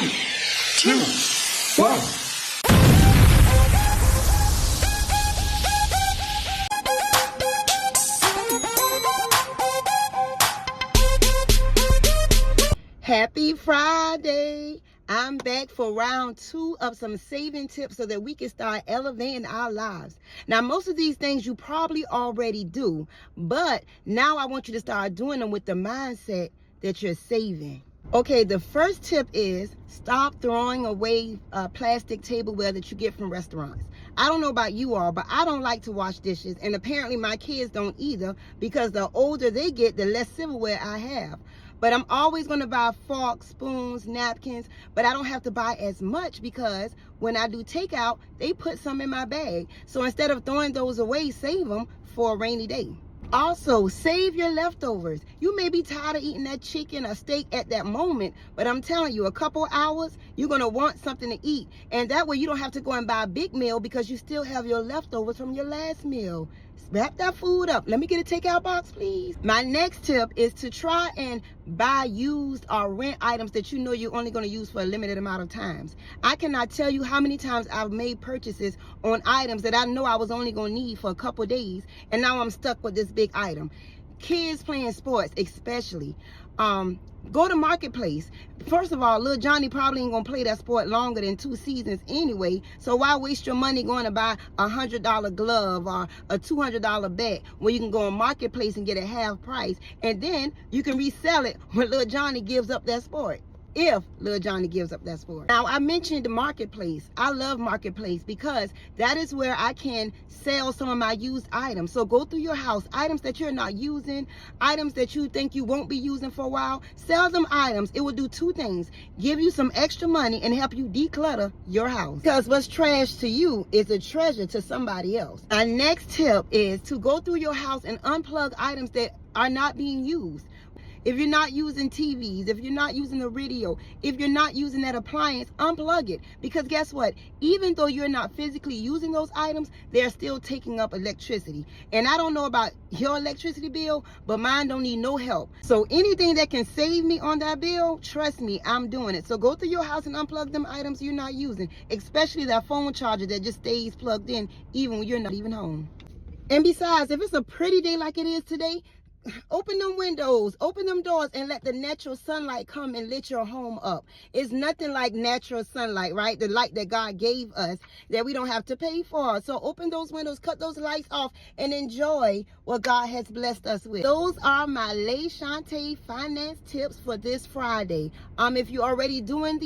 3, 2, 1. Happy Friday. I'm back for round 2 of some saving tips so that we can start elevating our lives. Now, most of these things you probably already do, but now I want you to start doing them with the mindset that you're saving. Okay, the first tip is stop throwing away plastic tableware that you get from restaurants. I don't know about you all, but I don't like to wash dishes, and apparently my kids don't either, because the older they get, the less silverware I have. But I'm always going to buy forks, spoons, napkins, but I don't have to buy as much because when I do takeout, they put some in my bag. So instead of throwing those away, save them for a rainy day. Also, save your leftovers. You may be tired of eating that chicken or steak at that moment, but I'm telling you, a couple hours, you're going to want something to eat. And that way you don't have to go and buy a big meal because you still have your leftovers from your last meal. Wrap that food up. Let me get a takeout box, please. My next tip is to try and buy used or rent items that you know you're only going to use for a limited amount of times. I cannot tell you how many times I've made purchases on items that I know I was only going to need for a couple days, and now I'm stuck with this big item. Kids playing sports, especially. Go to Marketplace. First of all, little Johnny probably ain't gonna play that sport longer than 2 seasons anyway, so why waste your money going to buy a $100 glove or a $200 bat when you can go on Marketplace and get it half price, and then you can resell it when little Johnny gives up that sport. If little Johnny gives up that sport. Now, I mentioned the Marketplace. I love Marketplace because that is where I can sell some of my used items. So go through your house, items that you're not using, items that you think you won't be using for a while, sell them items. It will do 2 things: give you some extra money and help you declutter your house. Because what's trash to you is a treasure to somebody else. Our next tip is to go through your house and unplug items that are not being used. If you're not using TVs, if you're not using the radio, if you're not using that appliance, unplug it. Because guess what? Even though you're not physically using those items, they're still taking up electricity. And I don't know about your electricity bill, but mine don't need no help. So anything that can save me on that bill, trust me, I'm doing it. So go through your house and unplug them items you're not using, especially that phone charger that just stays plugged in even when you're not even home. And besides, if it's a pretty day like it is today, open them windows, open them doors, and let the natural sunlight come and lit your home up. It's nothing like natural sunlight, right? The light that God gave us that we don't have to pay for. So open those windows, cut those lights off, and enjoy what God has blessed us with. Those are my LeShante finance tips for this Friday. If you're already doing these,